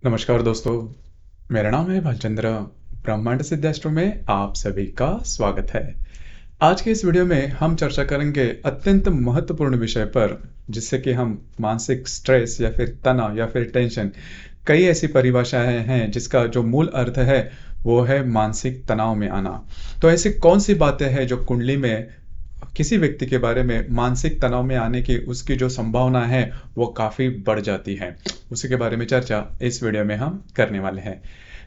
नमस्कार दोस्तों, मेरा नाम है भालचंद्र। ब्रह्मांड सिद्धाश्रम में आप सभी का स्वागत है। आज के इस वीडियो में हम चर्चा करेंगे अत्यंत महत्वपूर्ण विषय पर, जिससे कि हम मानसिक स्ट्रेस या फिर तनाव या फिर टेंशन, कई ऐसी परिभाषाएं हैं जिसका जो मूल अर्थ है वो है मानसिक तनाव में आना। तो ऐसी कौन सी बातें हैं जो कुंडली में किसी व्यक्ति के बारे में मानसिक तनाव में आने की उसकी जो संभावना है वो काफ़ी बढ़ जाती है, उसी के बारे में चर्चा इस वीडियो में हम करने वाले हैं।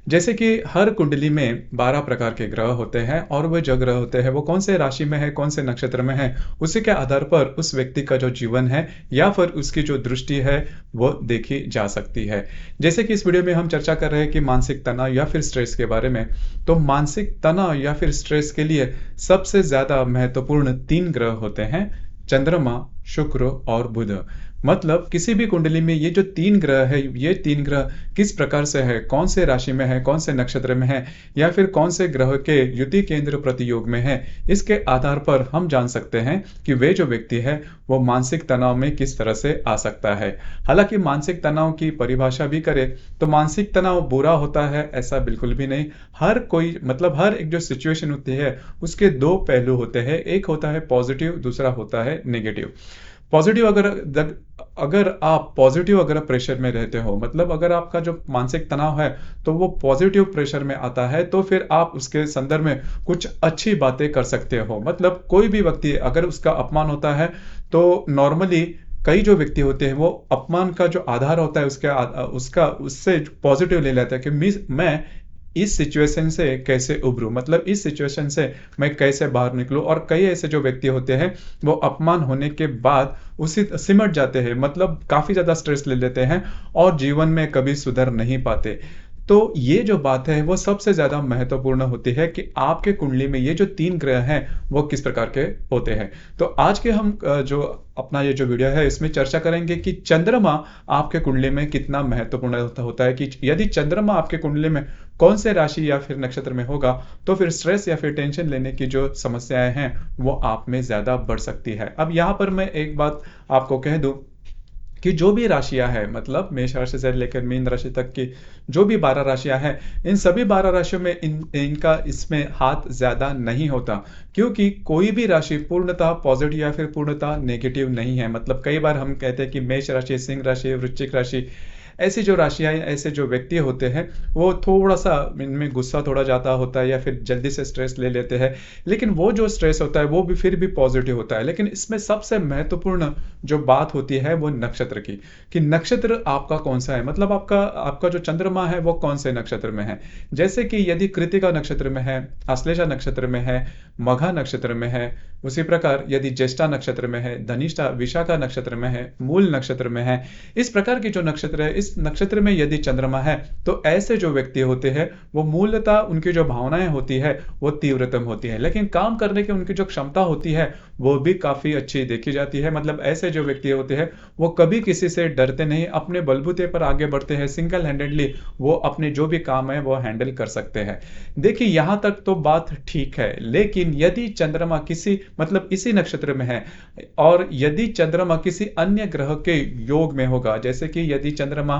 जैसे कि हर कुंडली में 12 प्रकार के ग्रह होते हैं और वो जो ग्रह होते हैं वो कौन से राशि में है, कौन से नक्षत्र में है, उसी के आधार पर उस व्यक्ति का जो जीवन है या फिर उसकी जो दृष्टि है वो देखी जा सकती है। जैसे कि इस वीडियो में हम चर्चा कर रहे हैं कि मानसिक तनाव या फिर स्ट्रेस के बारे में, तो मानसिक तनाव या फिर स्ट्रेस के लिए सबसे ज्यादा महत्वपूर्ण 3 ग्रह होते हैं: चंद्रमा, शुक्र और बुध। मतलब किसी भी कुंडली में ये जो 3 ग्रह है, ये 3 ग्रह किस प्रकार से है, कौन से राशि में है, कौन से नक्षत्र में है, या फिर कौन से ग्रह के युति केंद्र प्रतियोग में है, इसके आधार पर हम जान सकते हैं कि वे जो व्यक्ति है वो मानसिक तनाव में किस तरह से आ सकता है। हालांकि मानसिक तनाव की परिभाषा भी करें तो मानसिक तनाव बुरा होता है ऐसा बिल्कुल भी नहीं। हर कोई मतलब हर एक जो सिचुएशन होती है उसके 2 पहलू होते हैं, एक होता है पॉजिटिव, दूसरा होता है नेगेटिव। पॉजिटिव अगर आप पॉजिटिव अगर प्रेशर में रहते हो, मतलब अगर आपका जो मानसिक तनाव है तो वो पॉजिटिव प्रेशर में आता है, तो फिर आप उसके संदर्भ में कुछ अच्छी बातें कर सकते हो। मतलब कोई भी व्यक्ति अगर उसका अपमान होता है तो नॉर्मली कई जो व्यक्ति होते हैं वो अपमान का जो आधार होता है उसका उससे पॉजिटिव ले लेता है कि मैं इस सिचुएशन से कैसे उभरूं, मतलब इस सिचुएशन से मैं कैसे बाहर निकलूं। और कई ऐसे जो व्यक्ति होते हैं वो अपमान होने के बाद उसी सिमट जाते हैं, मतलब काफी ज्यादा स्ट्रेस ले लेते हैं और जीवन में कभी सुधर नहीं पाते। तो ये जो बात है वो सबसे ज्यादा महत्वपूर्ण होती है कि आपके कुंडली में ये जो 3 ग्रह हैं वो किस प्रकार के होते हैं। तो आज के हम जो अपना ये जो वीडियो है इसमें चर्चा करेंगे कि चंद्रमा आपके कुंडली में कितना महत्वपूर्ण होता है, कि यदि चंद्रमा आपके कुंडली में कौन से राशि या फिर नक्षत्र में होगा तो फिर स्ट्रेस या फिर टेंशन लेने की जो समस्याएं हैं वो आप में ज्यादा बढ़ सकती है। अब यहाँ पर मैं एक बात आपको कह दूं कि जो भी राशियां हैं, मतलब मेष राशि से लेकर मीन राशि तक की जो भी 12 राशियां हैं, इन सभी 12 राशियों में इनका इसमें हाथ ज्यादा नहीं होता, क्योंकि कोई भी राशि पूर्णतः पॉजिटिव या फिर पूर्णतः नेगेटिव नहीं है। मतलब कई बार हम कहते हैं कि मेष राशि, सिंह राशि, वृश्चिक राशि, ऐसी जो राशियां, ऐसे जो व्यक्ति होते हैं वो थोड़ा सा इनमें गुस्सा थोड़ा ज्यादा होता है या फिर जल्दी से स्ट्रेस ले लेते हैं, लेकिन वो जो स्ट्रेस होता है वो भी फिर भी पॉजिटिव होता है। लेकिन इसमें सबसे महत्वपूर्ण जो बात होती है वो नक्षत्र की, कि नक्षत्र आपका कौन सा है, मतलब आपका आपका जो चंद्रमा है वो कौन से नक्षत्र में है। जैसे कि यदि कृतिका नक्षत्र में है, आश्लेषा नक्षत्र में है, मघा नक्षत्र में है, उसी प्रकार यदि ज्येष्ठा नक्षत्र में है, धनिष्ठा विशाखा नक्षत्र में है, मूल नक्षत्र में है, इस प्रकार के जो नक्षत्र है, इस नक्षत्र में यदि चंद्रमा है तो ऐसे जो व्यक्ति होते हैं वो मूलतः उनकी जो भावनाएं होती है वो तीव्रतम होती है, लेकिन काम करने की उनकी जो क्षमता होती है वो भी काफी अच्छी देखी जाती है। मतलब ऐसे जो व्यक्ति होते हैं वो कभी किसी से डरते नहीं, अपने बलबूते पर आगे बढ़ते हैं, सिंगल हैंडेडली वो अपने जो भी काम है वो हैंडल कर सकते हैं। देखिए यहां तक तो बात ठीक है, लेकिन यदि चंद्रमा किसी मतलब इसी नक्षत्र में है और यदि चंद्रमा किसी अन्य ग्रह के योग में होगा, जैसे कि यदि चंद्रमा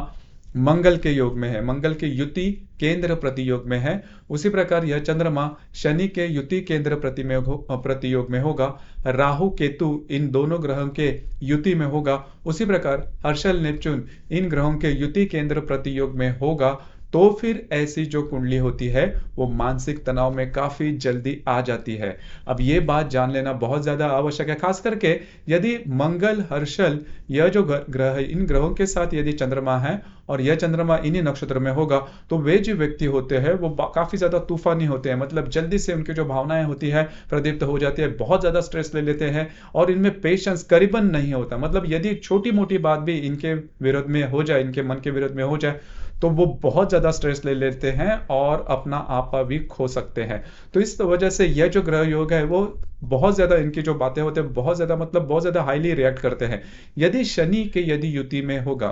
मंगल के योग में है, मंगल के युति केंद्र प्रतियोग में है, उसी प्रकार यह चंद्रमा शनि के युति केंद्र प्रतियोग में होगा, राहु केतु इन दोनों ग्रहों के युति में होगा, उसी प्रकार हर्षल नेपच्यून इन ग्रहों के युति केंद्र प्रतियोग में होगा, तो फिर ऐसी जो कुंडली होती है वो मानसिक तनाव में काफी जल्दी आ जाती है। अब ये बात जान लेना बहुत ज्यादा आवश्यक है, खास करके यदि मंगल, हर्षल यह जो ग्रह है, इन ग्रहों के साथ यदि चंद्रमा है और यह चंद्रमा इन्हीं नक्षत्र में होगा तो वे जो व्यक्ति होते हैं वो काफी ज्यादा तूफानी होते हैं। मतलब जल्दी से उनकी जो भावनाएं होती है प्रदीप्त हो जाती है, बहुत ज्यादा स्ट्रेस ले लेते हैं और इनमें पेशेंस करीबन नहीं होता। मतलब यदि छोटी मोटी बात भी इनके विरोध में हो जाए, इनके मन के विरोध में हो जाए, तो वो बहुत ज्यादा स्ट्रेस ले लेते हैं और अपना आपा भी खो सकते हैं। तो इस वजह से यह जो ग्रह योग है वो बहुत ज्यादा, इनकी जो बातें होते हैं बहुत ज्यादा, मतलब बहुत ज्यादा हाईली रिएक्ट करते हैं। यदि शनि के यदि युति में होगा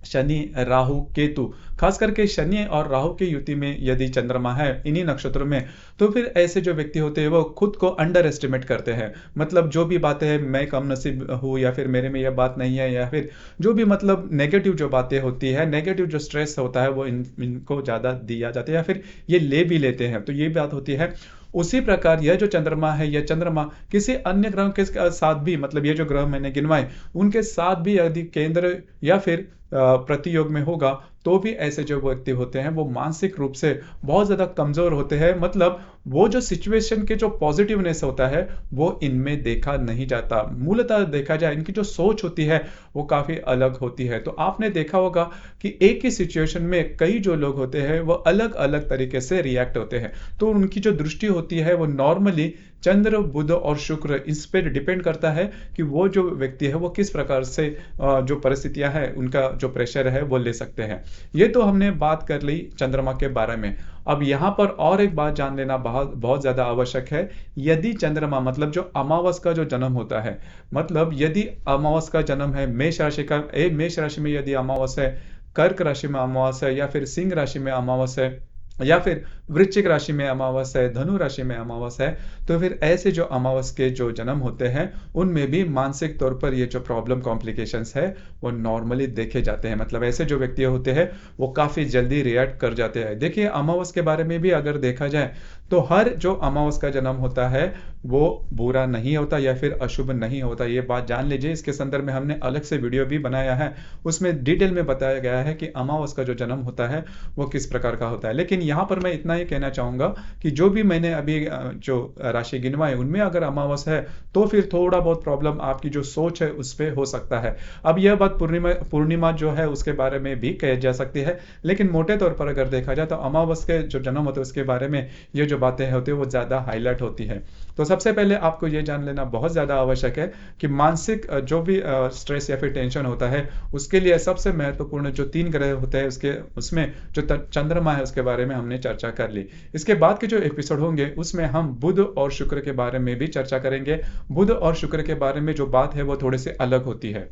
शनि, राहु, केतु, खास करके शनि और राहु की युति में यदि चंद्रमा है इन्हीं नक्षत्रों में, तो फिर ऐसे जो व्यक्ति होते हैं वो खुद को अंडर एस्टिमेट करते हैं। मतलब जो भी बातें हैं, मैं कम नसीब हूँ, या फिर मेरे में यह बात नहीं है, या फिर जो भी मतलब नेगेटिव जो बातें होती है, नेगेटिव जो स्ट्रेस होता है वो इनको ज़्यादा दिया जाता है, या फिर ये ले भी लेते हैं, तो ये बात होती है। उसी प्रकार यह जो चंद्रमा है, यह चंद्रमा किसी अन्य ग्रह के साथ भी, मतलब ये जो ग्रह मैंने गिनवाए उनके साथ भी यदि केंद्र या फिर प्रतियोग में होगा, तो भी ऐसे जो व्यक्ति होते हैं वो मानसिक रूप से बहुत ज्यादा कमजोर होते हैं। मतलब वो जो सिचुएशन के जो पॉजिटिवनेस होता है वो इनमें देखा नहीं जाता। मूलतः देखा जाए इनकी जो सोच होती है वो काफी अलग होती है। तो आपने देखा होगा कि एक ही सिचुएशन में कई जो लोग होते हैं वो अलग अलग तरीके से रिएक्ट होते हैं। तो उनकी जो दृष्टि होती है वो नॉर्मली चंद्र, बुध और शुक्र, इस पर डिपेंड करता है कि वो जो व्यक्ति है वो किस प्रकार से जो परिस्थितियां है, उनका जो प्रेशर है वो ले सकते हैं। ये तो हमने बात कर ली चंद्रमा के बारे में। अब यहाँ पर और एक बात जान लेना बहुत बहुत ज्यादा आवश्यक है। यदि चंद्रमा, मतलब जो अमावस का जो जन्म होता है, मतलब यदि अमावस का जन्म है मेष राशि का, मेष राशि में यदि अमावस है, कर्क राशि में अमावस है, या फिर सिंह राशि में अमावस है, या फिर वृश्चिक राशि में अमावस है, धनु राशि में अमावस है, तो फिर ऐसे जो अमावस के जो जन्म होते हैं उनमें भी मानसिक तौर पर ये जो प्रॉब्लम कॉम्प्लिकेशंस है वो नॉर्मली देखे जाते हैं। मतलब ऐसे जो व्यक्ति होते हैं वो काफी जल्दी रिएक्ट कर जाते हैं। देखिए अमावस के बारे में भी अगर देखा जाए तो हर जो अमावस का जन्म होता है वो बुरा नहीं होता या फिर अशुभ नहीं होता, ये बात जान लीजिए। इसके संदर्भ में हमने अलग से वीडियो भी बनाया है, उसमें डिटेल में बताया गया है कि अमावस का जो जन्म होता है वो किस प्रकार का होता है। लेकिन यहाँ पर मैं इतना ही कहना चाहूंगा कि जो भी मैंने अभी जो राशि गिनवाए उनमें अगर अमावस है तो फिर थोड़ा बहुत प्रॉब्लम आपकी जो सोच है उस पर हो सकता है। अब यह बात पूर्णिमा पूर्णिमा जो है उसके बारे में भी कही जा सकती है, लेकिन मोटे तौर पर अगर देखा जाए तो अमावस के जो जन्म होते हैं उसके बारे में ये जो बातें होती है वो ज्यादा हाईलाइट होती है। तो सबसे पहले आपको ये जान लेना बहुत ज्यादा आवश्यक है कि मानसिक जो भी स्ट्रेस या फिर टेंशन होता है उसके लिए सबसे महत्वपूर्ण जो 3 ग्रह होते हैं उसके उसमें जो चंद्रमा है उसके बारे में हमने चर्चा कर ली। इसके बाद के जो एपिसोड होंगे उसमें हम बुध और शुक्र के बारे में भी चर्चा करेंगे। बुध और शुक्र के बारे में जो बात है वो थोड़े से अलग होती है,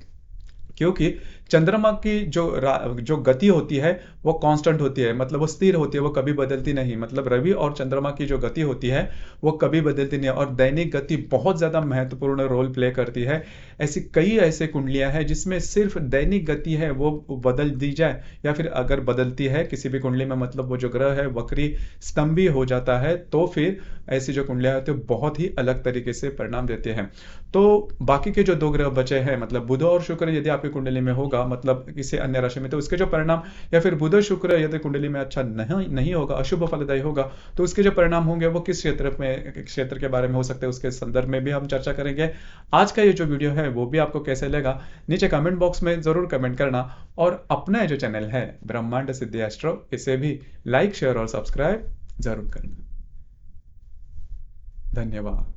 क्योंकि चंद्रमा की जो गति होती है वो कांस्टेंट होती है, मतलब वो स्थिर होती है, वो कभी बदलती नहीं। मतलब रवि और चंद्रमा की जो गति होती है वो कभी बदलती नहीं है, और दैनिक गति बहुत ज्यादा महत्वपूर्ण रोल प्ले करती है। ऐसी कई ऐसे कुंडलियां हैं जिसमें सिर्फ दैनिक गति है वो बदल दी जाए, या फिर अगर बदलती है किसी भी कुंडली में, मतलब वो जो ग्रह है वक्री स्तंभी हो जाता है, तो फिर ऐसी जो कुंडलियां होती है बहुत ही अलग तरीके से परिणाम देते हैं। तो बाकी के जो 2 ग्रह बचे हैं, मतलब बुध और शुक्र यदि आपकी कुंडली में होगा, मतलब किसी अन्य राशि में, तो उसके जो परिणाम, या फिर बुध शुक्र यदि कुंडली में अच्छा नहीं नहीं होगा, अशुभ फलदायी होगा, तो उसके जो परिणाम होंगे वो किस क्षेत्र के बारे में हो सकते हैं उसके संदर्भ में भी हम चर्चा करेंगे। आज का ये जो वीडियो है वो भी आपको कैसे लगा नीचे कमेंट बॉक्स में जरूर कमेंट करना, और अपना जो चैनल है ब्रह्मांड सिद्धि एस्ट्रो इसे भी लाइक, शेयर और सब्सक्राइब जरूर करना। धन्यवाद।